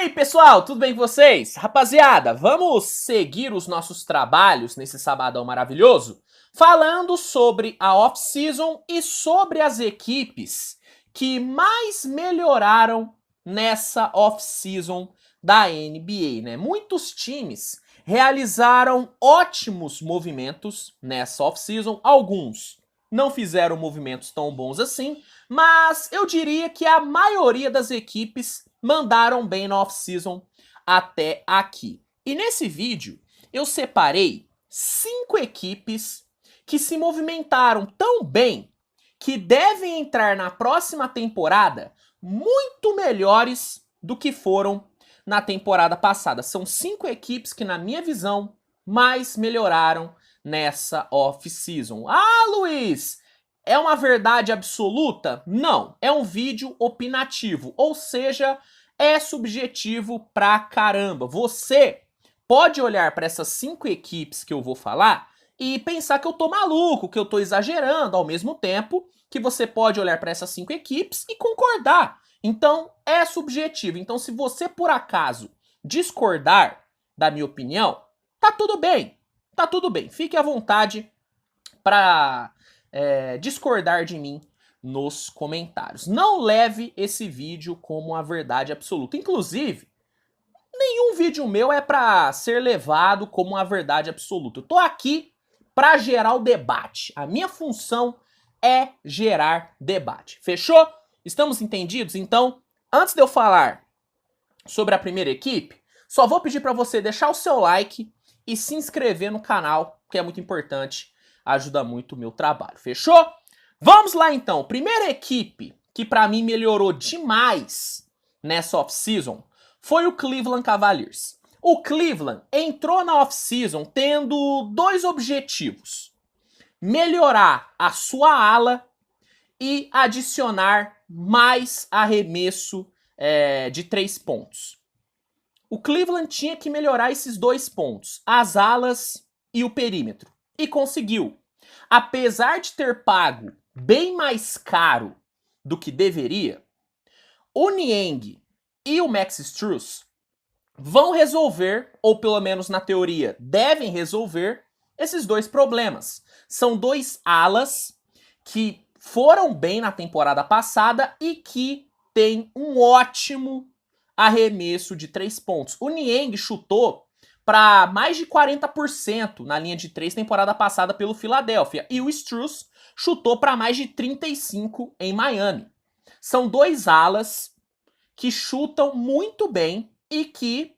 aí, pessoal, tudo bem com vocês? Rapaziada, vamos seguir os nossos trabalhos nesse sabadão maravilhoso, falando sobre a off-season e sobre as equipes que mais melhoraram nessa off-season da NBA, né? Muitos times realizaram ótimos movimentos nessa off-season, alguns não fizeram movimentos tão bons assim, mas eu diria que a maioria das equipes mandaram bem na off-season até aqui. E nesse vídeo eu separei 5 equipes que se movimentaram tão bem que devem entrar na próxima temporada muito melhores do que foram na temporada passada. São 5 equipes que, na minha visão, mais melhoraram nessa off-season. Ah, Luiz! É uma verdade absoluta? Não, é um vídeo opinativo, ou seja, é subjetivo pra caramba. Você pode olhar para essas 5 equipes que eu vou falar e pensar que eu tô maluco, que eu tô exagerando, ao mesmo tempo que você pode olhar para essas 5 equipes e concordar. Então, é subjetivo. Então, se você por acaso discordar da minha opinião, tá tudo bem. Tá tudo bem. Fique à vontade para discordar de mim nos comentários. Não leve esse vídeo como uma verdade absoluta. Inclusive, nenhum vídeo meu é para ser levado como uma verdade absoluta. Eu tô aqui para gerar o debate. A minha função é gerar debate. Fechou? Estamos entendidos? Então, antes de eu falar sobre a primeira equipe, só vou pedir para você deixar o seu like e se inscrever no canal, que é muito importante, ajuda muito o meu trabalho. Fechou? Vamos lá então. Primeira equipe que para mim melhorou demais nessa off-season foi o Cleveland Cavaliers. O Cleveland entrou na off-season tendo 2 objetivos: melhorar a sua ala e adicionar mais arremesso de 3 pontos. O Cleveland tinha que melhorar esses 2 pontos, as alas e o perímetro, e conseguiu. Apesar de ter pago bem mais caro do que deveria, o Niang e o Max Strus vão resolver, ou pelo menos na teoria devem resolver, esses 2 problemas. São 2 alas que foram bem na temporada passada e que têm um ótimo arremesso de 3 pontos. O Niang chutou para mais de 40% na linha de 3 temporada passada pelo Philadelphia, e o Strus chutou para mais de 35% em Miami. São 2 alas que chutam muito bem e que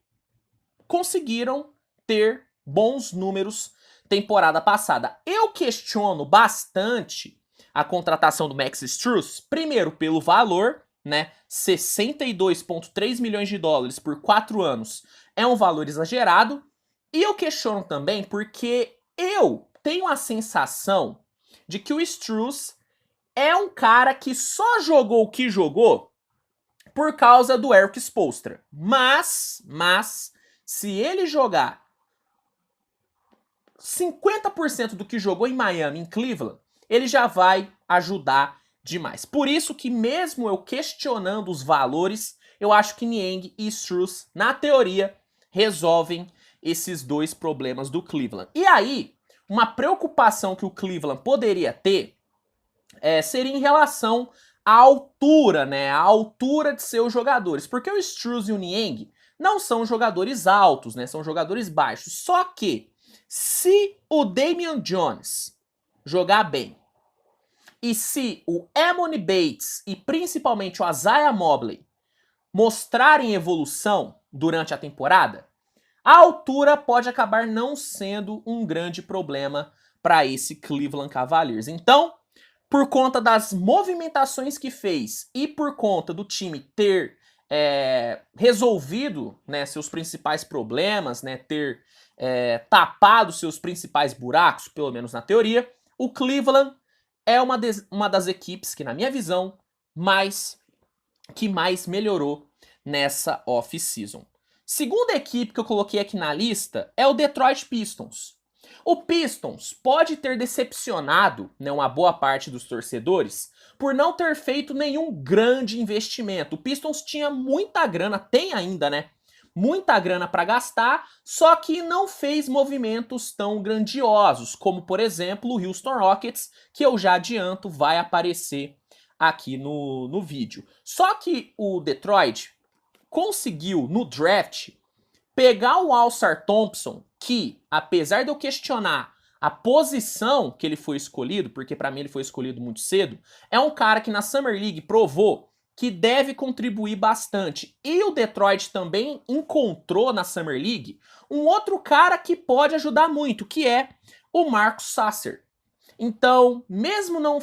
conseguiram ter bons números temporada passada. Eu questiono bastante a contratação do Max Strus, primeiro pelo valor, né? 62,3 milhões de dólares por 4 anos é um valor exagerado. E eu questiono também porque eu tenho a sensação de que o Strus é um cara que só jogou o que jogou por causa do Erik Spoelstra. Mas, se ele jogar 50% do que jogou em Miami, em Cleveland, ele já vai ajudar demais. Por isso que mesmo eu questionando os valores, eu acho que Niang e Strus, na teoria, resolvem esses 2 problemas do Cleveland. E aí, uma preocupação que o Cleveland poderia ter seria em relação à altura, né? A altura de seus jogadores. Porque o Strus e o Niang não são jogadores altos, né? São jogadores baixos. Só que, se o Damian Jones jogar bem, e se o Emoni Bates e principalmente o Isaiah Mobley mostrarem evolução durante a temporada, a altura pode acabar não sendo um grande problema para esse Cleveland Cavaliers. Então, por conta das movimentações que fez e por conta do time ter resolvido, né, seus principais problemas, né, ter tapado seus principais buracos, pelo menos na teoria, o Cleveland é uma das equipes que, na minha visão, mais melhorou nessa off-season. Segunda equipe que eu coloquei aqui na lista é o Detroit Pistons. O Pistons pode ter decepcionado, né, uma boa parte dos torcedores por não ter feito nenhum grande investimento. O Pistons tinha muita grana, tem ainda, né? Muita grana para gastar, só que não fez movimentos tão grandiosos, como por exemplo o Houston Rockets, que eu já adianto vai aparecer aqui no vídeo. Só que o Detroit conseguiu no draft pegar o All-Star Thompson, que apesar de eu questionar a posição que ele foi escolhido, porque para mim ele foi escolhido muito cedo, é um cara que na Summer League provou que deve contribuir bastante. E o Detroit também encontrou na Summer League um outro cara que pode ajudar muito, que é o Marcus Sasser. Então, mesmo não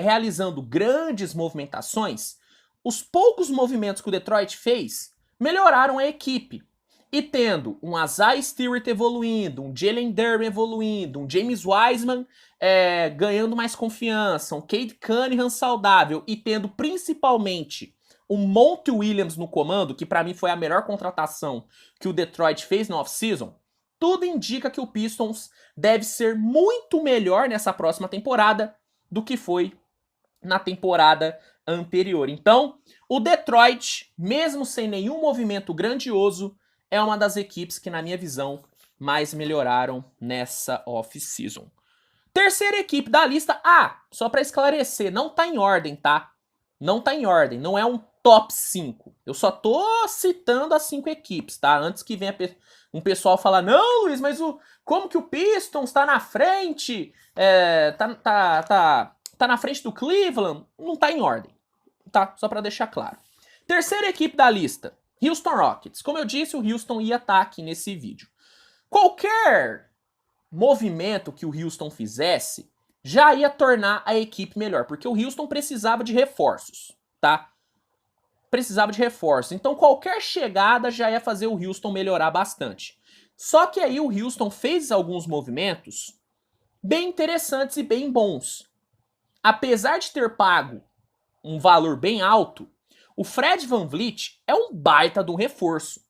realizando grandes movimentações, os poucos movimentos que o Detroit fez melhoraram a equipe. E tendo um Isaiah Stewart evoluindo, um Jalen Duren evoluindo, um James Wiseman ganhando mais confiança, um Cade Cunningham saudável e tendo principalmente um Monty Williams no comando, que para mim foi a melhor contratação que o Detroit fez na off-season, tudo indica que o Pistons deve ser muito melhor nessa próxima temporada do que foi na temporada anterior. Então, o Detroit, mesmo sem nenhum movimento grandioso, é uma das equipes que, na minha visão, mais melhoraram nessa off-season. Terceira equipe da lista. Só para esclarecer, não tá em ordem, tá? Não tá em ordem, não é um top 5. Eu só tô citando as 5 equipes, tá? Antes que venha um pessoal falar, não, Luiz, mas como que o Pistons tá na frente? Tá na frente do Cleveland? Não tá em ordem, tá? Só para deixar claro. Terceira equipe da lista. Houston Rockets. Como eu disse, o Houston ia estar aqui nesse vídeo. Qualquer movimento que o Houston fizesse já ia tornar a equipe melhor, porque o Houston precisava de reforços, tá? Precisava de reforços. Então qualquer chegada já ia fazer o Houston melhorar bastante. Só que aí o Houston fez alguns movimentos bem interessantes e bem bons. Apesar de ter pago um valor bem alto, o Fred VanVleet é um baita de um reforço.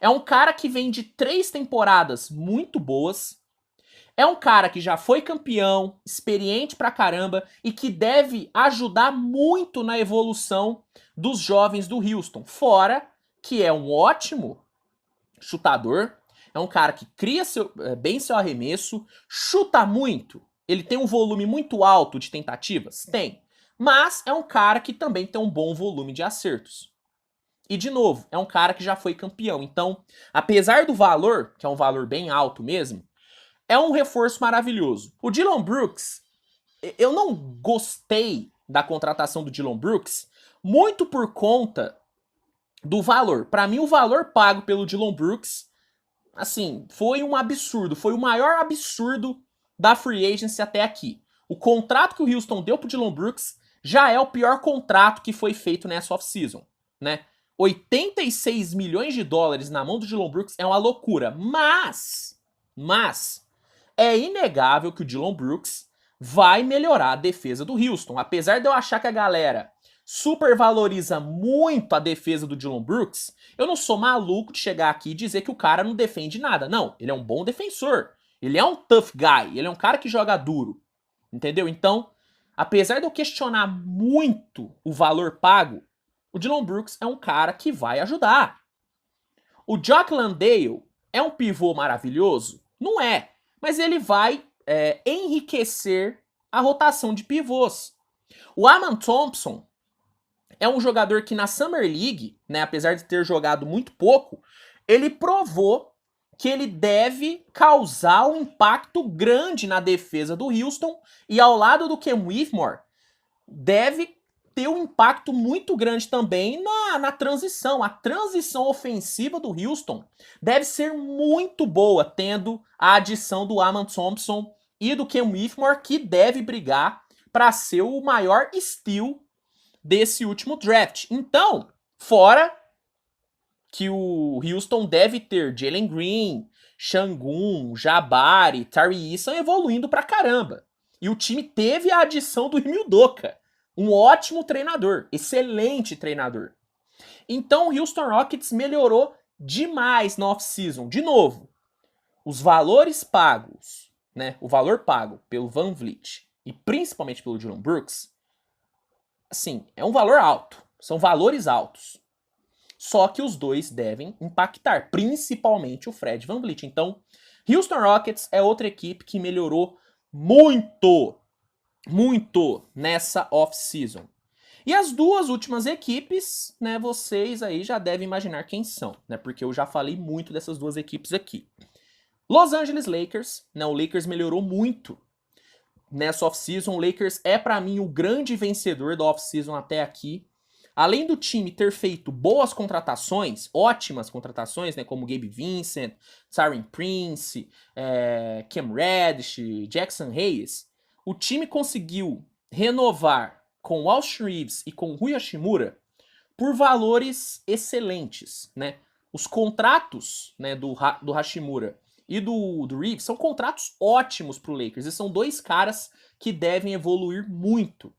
É um cara que vem de 3 temporadas muito boas. É um cara que já foi campeão, experiente pra caramba e que deve ajudar muito na evolução dos jovens do Houston. Fora que é um ótimo chutador, é um cara que cria bem seu arremesso, chuta muito. Ele tem um volume muito alto de tentativas? Tem. Mas é um cara que também tem um bom volume de acertos. E, de novo, é um cara que já foi campeão. Então, apesar do valor, que é um valor bem alto mesmo, é um reforço maravilhoso. O Dillon Brooks, eu não gostei da contratação do Dillon Brooks muito por conta do valor. Para mim, o valor pago pelo Dillon Brooks, assim, foi um absurdo. Foi o maior absurdo da free agency até aqui. O contrato que o Houston deu pro Dillon Brooks já é o pior contrato que foi feito nessa off-season, né? 86 milhões de dólares na mão do Dillon Brooks é uma loucura. Mas é inegável que o Dillon Brooks vai melhorar a defesa do Houston. Apesar de eu achar que a galera supervaloriza muito a defesa do Dillon Brooks, eu não sou maluco de chegar aqui e dizer que o cara não defende nada. Não, ele é um bom defensor. Ele é um tough guy. Ele é um cara que joga duro. Entendeu? Então, apesar de eu questionar muito o valor pago, o Dillon Brooks é um cara que vai ajudar. O Jock Landale é um pivô maravilhoso? Não é. Mas ele vai enriquecer a rotação de pivôs. O Amen Thompson é um jogador que na Summer League, né, apesar de ter jogado muito pouco, ele provou que ele deve causar um impacto grande na defesa do Houston e ao lado do Cam Whitmore deve ter um impacto muito grande também na transição. A transição ofensiva do Houston deve ser muito boa, tendo a adição do Amen Thompson e do Cam Whitmore, que deve brigar para ser o maior steal desse último draft. Então, fora que o Houston deve ter Jalen Green, Şengün, Jabari, Tari Eason evoluindo pra caramba. E o time teve a adição do Ime Udoka, um ótimo treinador, excelente treinador. Então o Houston Rockets melhorou demais na off-season. De novo, os valores pagos né, o valor pago pelo VanVleet e principalmente pelo Dillon Brooks, assim, é um valor alto. São valores altos. Só que os dois devem impactar, principalmente o Fred VanVleet. Então, Houston Rockets é outra equipe que melhorou muito nessa off-season. E as duas últimas equipes, né, vocês aí já devem imaginar quem são, né, porque eu já falei muito dessas duas equipes aqui. Los Angeles Lakers, né, o Lakers melhorou muito nessa off-season. O Lakers é para mim o grande vencedor da off-season até aqui. Além do time ter feito boas contratações, ótimas contratações, né, como Gabe Vincent, Taurean Prince, Cam Reddish, Jackson Hayes, o time conseguiu renovar com o Austin Reeves e com o Rui Hachimura por valores excelentes, né? Os contratos, né, do Hachimura e do Reeves são contratos ótimos pro Lakers. E são dois caras que devem evoluir muito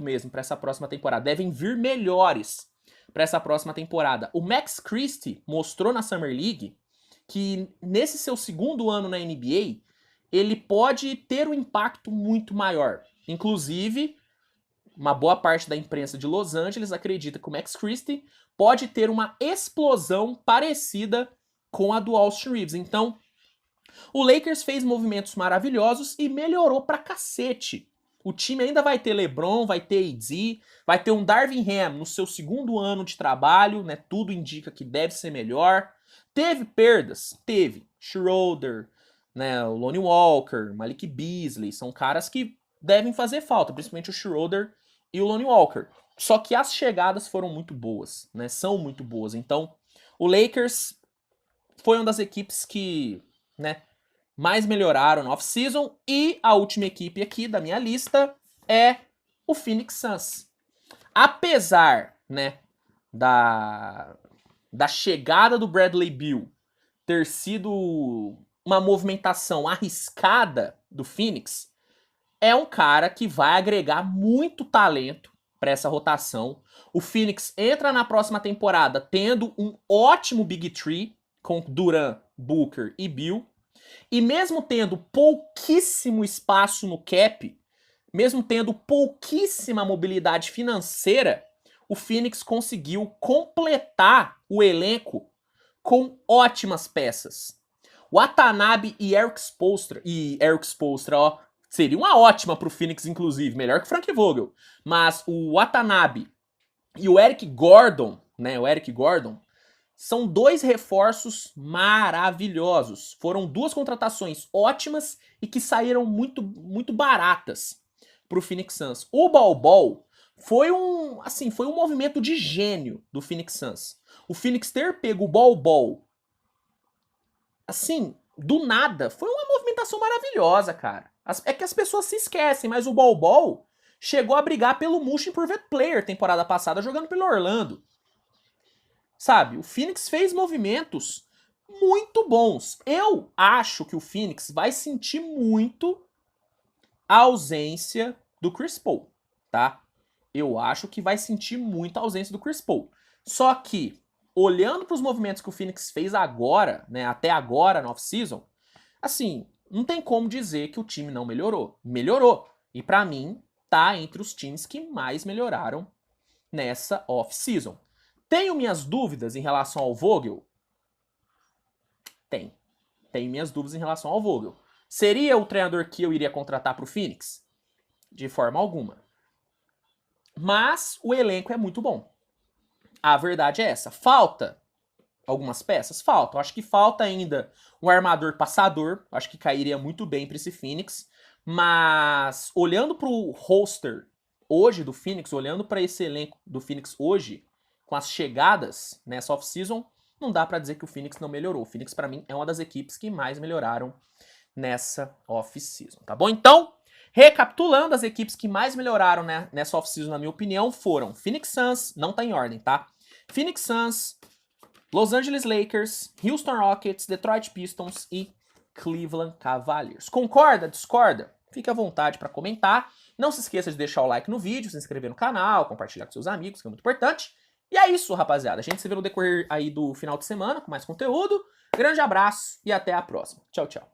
mesmo para essa próxima temporada. Devem vir melhores para essa próxima temporada. O Max Christie mostrou na Summer League que nesse seu segundo ano na NBA, ele pode ter um impacto muito maior. Inclusive, uma boa parte da imprensa de Los Angeles acredita que o Max Christie pode ter uma explosão parecida com a do Austin Reeves. Então, o Lakers fez movimentos maravilhosos e melhorou pra cacete. O time ainda vai ter LeBron, vai ter AD, vai ter um Darvin Ham no seu segundo ano de trabalho, né? Tudo indica que deve ser melhor. Teve perdas? Teve. Schroeder, né? O Lonnie Walker, Malik Beasley, são caras que devem fazer falta, principalmente o Schroeder e o Lonnie Walker. Só que as chegadas foram muito boas, né? São muito boas. Então, o Lakers foi uma das equipes que, né, mais melhoraram na off-season. E a última equipe aqui da minha lista é o Phoenix Suns. Apesar, né, da chegada do Bradley Beal ter sido uma movimentação arriscada do Phoenix, é um cara que vai agregar muito talento para essa rotação. O Phoenix entra na próxima temporada tendo um ótimo Big Three com Durant, Booker e Beal. E mesmo tendo pouquíssimo espaço no cap, mesmo tendo pouquíssima mobilidade financeira, o Phoenix conseguiu completar o elenco com ótimas peças. Watanabe e Eric Spoelstra, ó, seria uma ótima pro Phoenix, inclusive, melhor que Frank Vogel. Mas o Watanabe e o Eric Gordon, né, são dois reforços maravilhosos. Foram duas contratações ótimas e que saíram muito baratas pro Phoenix Suns. O Bol Bol foi um movimento de gênio do Phoenix Suns. O Phoenix ter pego o Bol Bol, assim, do nada, foi uma movimentação maravilhosa, cara. É que as pessoas se esquecem, mas o Bol Bol chegou a brigar pelo Most Improved Player temporada passada jogando pelo Orlando. Sabe, o Phoenix fez movimentos muito bons. Eu acho que o Phoenix vai sentir muito a ausência do Chris Paul, tá? Eu acho que vai sentir muito a ausência do Chris Paul. Só que, olhando para os movimentos que o Phoenix fez agora, né, até agora na off-season, assim, não tem como dizer que o time não melhorou. Melhorou. E para mim, tá entre os times que mais melhoraram nessa off-season. Tenho minhas dúvidas em relação ao Vogel? Tenho minhas dúvidas em relação ao Vogel. Seria o treinador que eu iria contratar para o Phoenix? De forma alguma. Mas o elenco é muito bom. A verdade é essa. Falta algumas peças? Falta. Eu acho que falta ainda um armador passador. Eu acho que cairia muito bem para esse Phoenix. Mas olhando para o roster hoje do Phoenix, olhando para esse elenco do Phoenix hoje, com as chegadas nessa off-season, não dá pra dizer que o Phoenix não melhorou. O Phoenix, pra mim, é uma das equipes que mais melhoraram nessa off-season, tá bom? Então, recapitulando, as equipes que mais melhoraram, né, nessa off-season, na minha opinião, foram Phoenix Suns, não tá em ordem, tá? Phoenix Suns, Los Angeles Lakers, Houston Rockets, Detroit Pistons e Cleveland Cavaliers. Concorda? Discorda? Fique à vontade pra comentar. Não se esqueça de deixar o like no vídeo, se inscrever no canal, compartilhar com seus amigos, que é muito importante. E é isso, rapaziada. A gente se vê no decorrer aí do final de semana com mais conteúdo. Grande abraço e até a próxima. Tchau, tchau.